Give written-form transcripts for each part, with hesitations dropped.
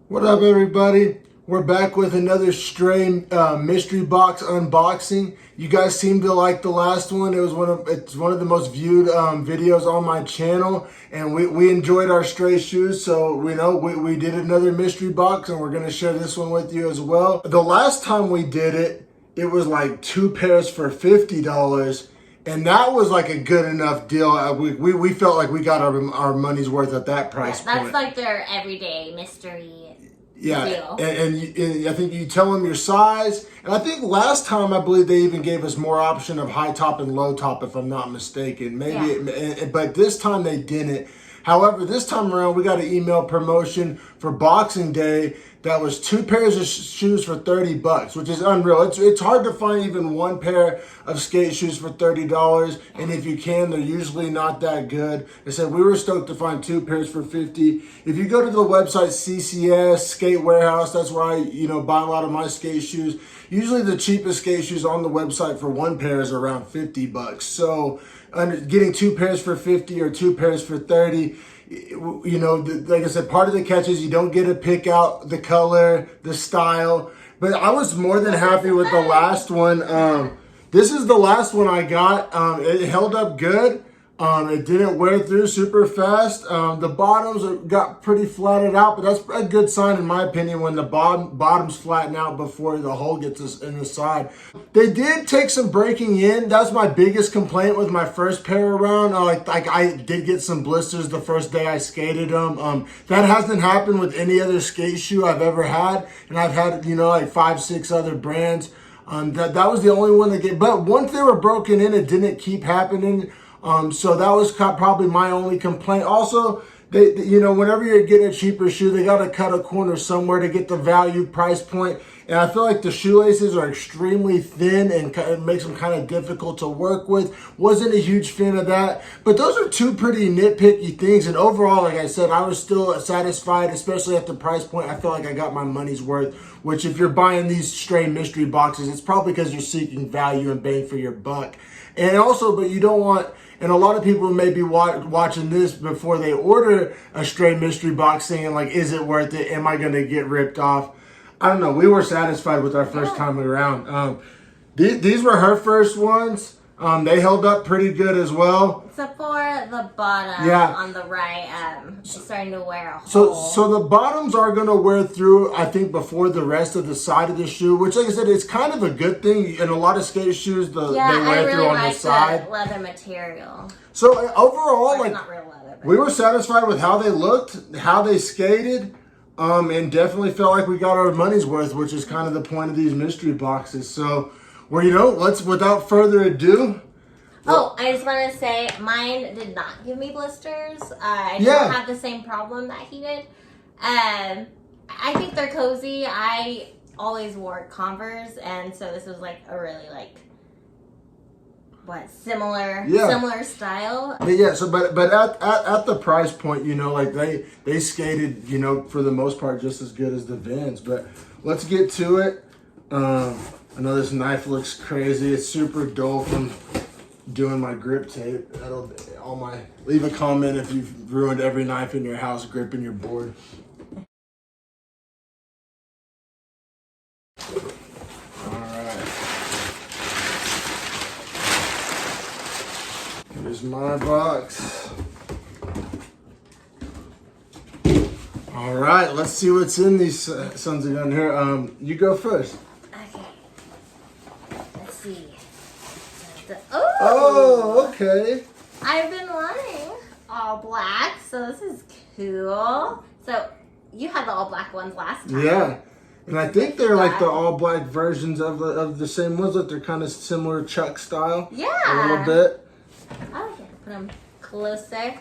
What up, everybody? We're back with another Straye mystery box unboxing. You guys seem to like the last one. It's one of the most viewed videos on my channel, and we enjoyed our Straye shoes. So we did another mystery box, and we're gonna share this one with you as well. The last time we did it, it was like 2 pairs for $50. And that was like a good enough deal. We felt like we got our money's worth at that price that's point. like their everyday mystery Yeah, deal. and I think you tell them your size. And I think last time, I believe they even gave us more option of high top and low top, if I'm not mistaken. But this time they didn't. However, this time around, we got an email promotion for Boxing Day that was 2 pairs of shoes for $30, which is unreal. It's hard to find even one pair of skate shoes for $30, and if you can, they're usually not that good. I said we were stoked to find 2 pairs for $50. If you go to the website CCS Skate Warehouse, that's where I buy a lot of my skate shoes. Usually the cheapest skate shoes on the website for 1 pair is around $50. So getting 2 pairs for 50 or 2 pairs for 30, like I said, part of the catch is you don't get to pick out the color, the style. But I was more than happy with the last one. This is the last one I got. It held up good. It didn't wear through super fast. The bottoms got pretty flattened out, but that's a good sign in my opinion when the bottoms flatten out before the hole gets in the side. They did take some breaking in. That's my biggest complaint with my first pair around. I did get some blisters the first day I skated them. That hasn't happened with any other skate shoe I've ever had, and I've had like 5, 6 other brands. That was the only one that get. But once they were broken in, it didn't keep happening. So that was probably my only complaint. Also, whenever you're getting a cheaper shoe, they got to cut a corner somewhere to get the value price point. And I feel like the shoelaces are extremely thin and it makes them kind of difficult to work with. Wasn't a huge fan of that. But those are 2 pretty nitpicky things. And overall, like I said, I was still satisfied, especially at the price point. I feel like I got my money's worth, which if you're buying these Straye mystery boxes, it's probably because you're seeking value and bang for your buck. And also, but you don't want... And a lot of people may be watching this before they order a Straye mystery box saying, like, is it worth it? Am I going to get ripped off? I don't know. We were satisfied with our first time around. These were her first ones. They held up pretty good as well. Except for the bottom on the right, it's starting to wear a hole. So the bottoms are going to wear through, I think, before the rest of the side of the shoe, which, like I said, it's kind of a good thing. In a lot of skate shoes, they wear through on the side. The leather material. So overall, not real leather, we were satisfied with how they looked, how they skated, and definitely felt like we got our money's worth, which is kind of the point of these mystery boxes. So, let's, without further ado. I just want to say, mine did not give me blisters. I don't have the same problem that he did. I think they're cozy. I always wore Converse, and so this was like a really similar style. But at the price point, they skated, for the most part just as good as the Vans. But let's get to it. I know this knife looks crazy. It's super dull from doing my grip tape. Leave a comment if you've ruined every knife in your house gripping your board. Alright. Here's my box. Alright, let's see what's in these sons of gun here. You go first. Okay. Let's see. Oh, okay. I've been wanting all black, so this is cool. So you had the all black ones last time. Yeah, and I think they're like the all black versions of the same ones. That they're kind of similar Chuck style. Yeah, a little bit. I like it. Put them closer.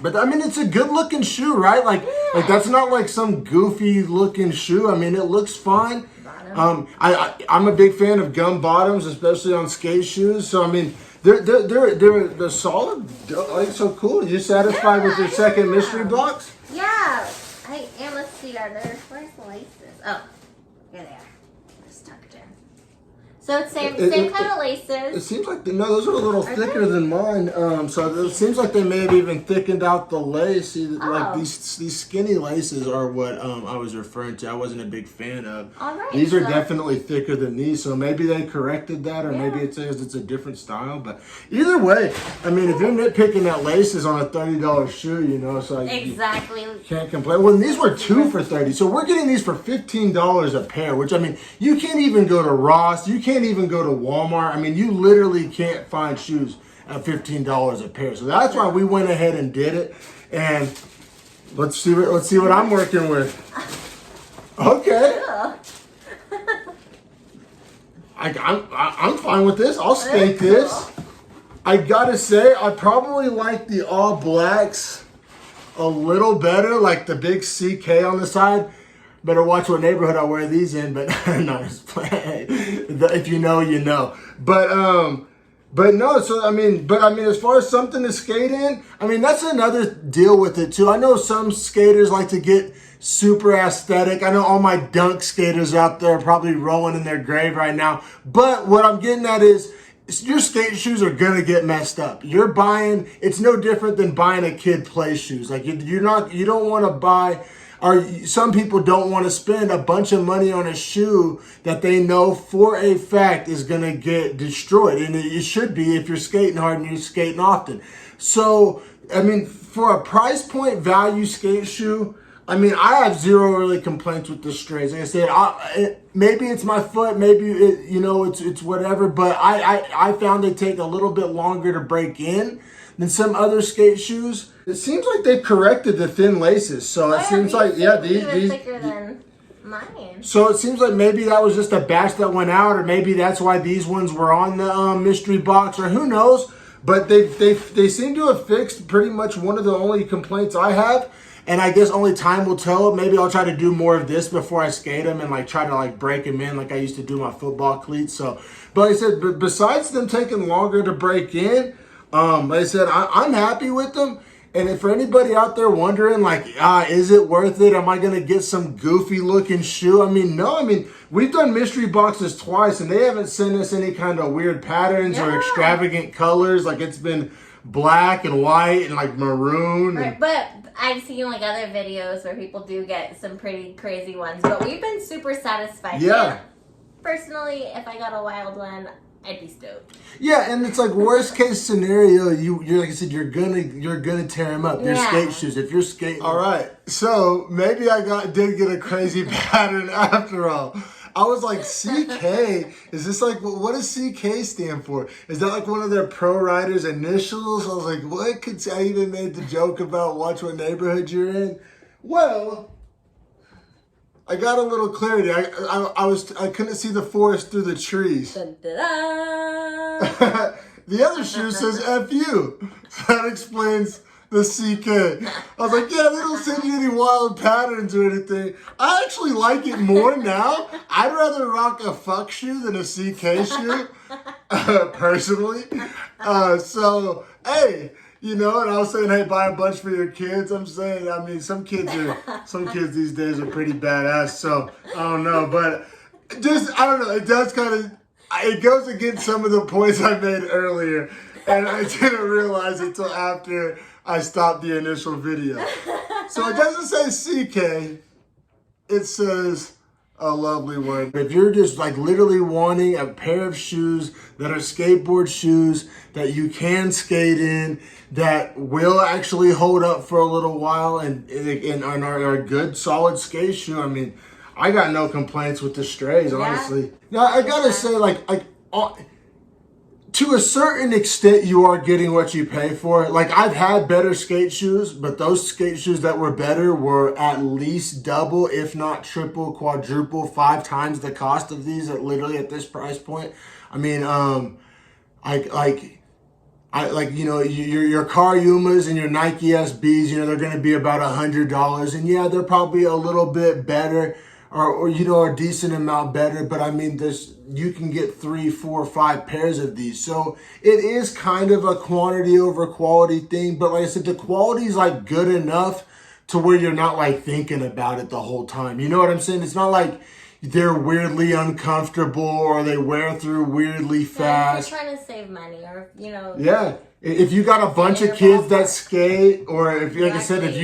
But I mean, it's a good looking shoe, right? Like that's not like some goofy looking shoe. I mean, it looks fine. I'm a big fan of gum bottoms, especially on skate shoes. So I mean, they're solid. Like, so cool. You satisfied with your second mystery box? Yeah, I am. Let's see. Are there first laces? Oh, here they are. Just tucked in. So it's same kind of laces. It seems like those are a little thicker than mine. So it seems like they may have even thickened out the lace. See, like these skinny laces are what I was referring to. I wasn't a big fan of. All right, these are definitely thicker than these. So maybe they corrected that, or maybe it's a different style. But either way, I mean, if you're nitpicking at laces on a $30 shoe, you know, so exactly, you can't complain. Well, these were 2 for $30, so we're getting these for $15 a pair. Which I mean, you can't even go to Ross. You can't even go to Walmart. I mean, you literally can't find shoes at $15 a pair. So that's why we went ahead and did it. And let's see what I'm working with. Okay. I'm fine with this. I'll skate this. I gotta say, I probably like the all blacks a little better, like the big CK on the side. Better watch what neighborhood I wear these in, but no, if you know, you know. But no, so I mean, as far as something to skate in, I mean, that's another deal with it too. I know some skaters like to get super aesthetic. I know all my dunk skaters out there are probably rolling in their grave right now. But what I'm getting at is, your skate shoes are gonna get messed up. It's no different than buying a kid play shoes. Like you don't want to buy. Or some people don't want to spend a bunch of money on a shoe that they know for a fact is going to get destroyed. And it should be if you're skating hard and you're skating often. So, I mean, for a price point value skate shoe, I mean, I have zero really complaints with the Strays. Like I said, maybe it's my foot, maybe it's whatever. But I found they take a little bit longer to break in than some other skate shoes. It seems like they've corrected the thin laces, so it seems like these thicker than mine. So it seems like maybe that was just a batch that went out, or maybe that's why these ones were on the mystery box, or who knows. But they seem to have fixed pretty much one of the only complaints I have, and I guess only time will tell. Maybe I'll try to do more of this before I skate them and try to break them in like I used to do my football cleats. So, but like I said, besides them taking longer to break in, like I said, I'm happy with them. And if for anybody out there wondering, is it worth it? Am I going to get some goofy looking shoe? I mean, no. I mean, we've done mystery boxes twice, and they haven't sent us any kind of weird patterns or extravagant colors. Like, it's been black and white and maroon. Right, but I've seen other videos where people do get some pretty crazy ones. But we've been super satisfied. Yeah. Personally, if I got a wild one, I'd be stoked. Yeah, and it's worst case scenario, you're like I said, you're gonna tear them up. They're skate shoes. If you're skating. All right, so maybe I did get a crazy pattern after all. I was like, CK, is this what does CK stand for? Is that one of their pro riders' initials? I was like, what could I even made the joke about watch what neighborhood you're in? Well, I got a little clarity. I couldn't see the forest through the trees. Dun, dun, dun. The other shoe says F you. So that explains the CK. I was like, yeah, they don't send you any wild patterns or anything. I actually like it more now. I'd rather rock a fuck shoe than a CK shoe, personally. So, hey. And I was saying, hey, buy a bunch for your kids. I'm saying, I mean, some kids these days are pretty badass. So I don't know, but I don't know. It does it goes against some of the points I made earlier, and I didn't realize it until after I stopped the initial video. So it doesn't say CK. It says a lovely word. If you're just literally wanting a pair of shoes that are skateboard shoes that you can skate in, that will actually hold up for a little while and are a good solid skate shoe, I mean, I got no complaints with the Strays, honestly. Now I gotta say, to a certain extent, you are getting what you pay for. I've had better skate shoes, but those skate shoes that were better were at least double, if not triple, quadruple, 5 times the cost of these literally at this price point. I mean, your Car Yumas and your Nike SBs, they're going to be about $100. And yeah, they're probably a little bit better or a decent amount better. But I mean, you can get 3, 4, 5 pairs of these. So it is kind of a quantity over quality thing. But like I said, the quality is good enough to where you're not thinking about it the whole time. You know what I'm saying? It's not they're weirdly uncomfortable or they wear through weirdly fast. You're trying to save money, or Yeah. If you got a bunch of kids that skate, or if, like I said, if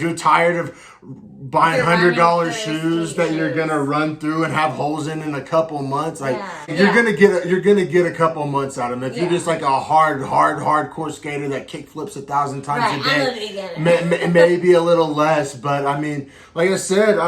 you're tired of buying $100 shoes that you're gonna run through and have holes in a couple months, like you're gonna get a couple months out of them. If you're just like a hardcore skater that kick flips 1,000 times a day, maybe a little less. But I mean, like I said,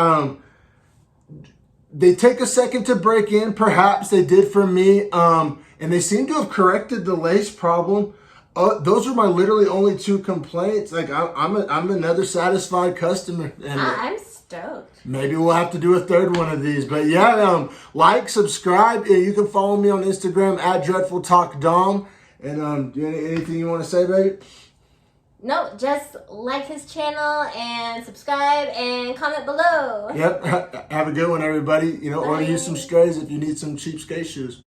they take a second to break in. Perhaps they did for me, and they seem to have corrected the lace problem. Those are my literally only 2 complaints. Like I'm another satisfied customer, and I'm stoked. Maybe we'll have to do a 3rd one of these. But yeah, like, subscribe. You can follow me on Instagram at DreadfulTalkDom. And anything you want to say, baby? No, just like his channel and subscribe and comment below. Yep. Have a good one, everybody. Order you some Strays if you need some cheap skate shoes.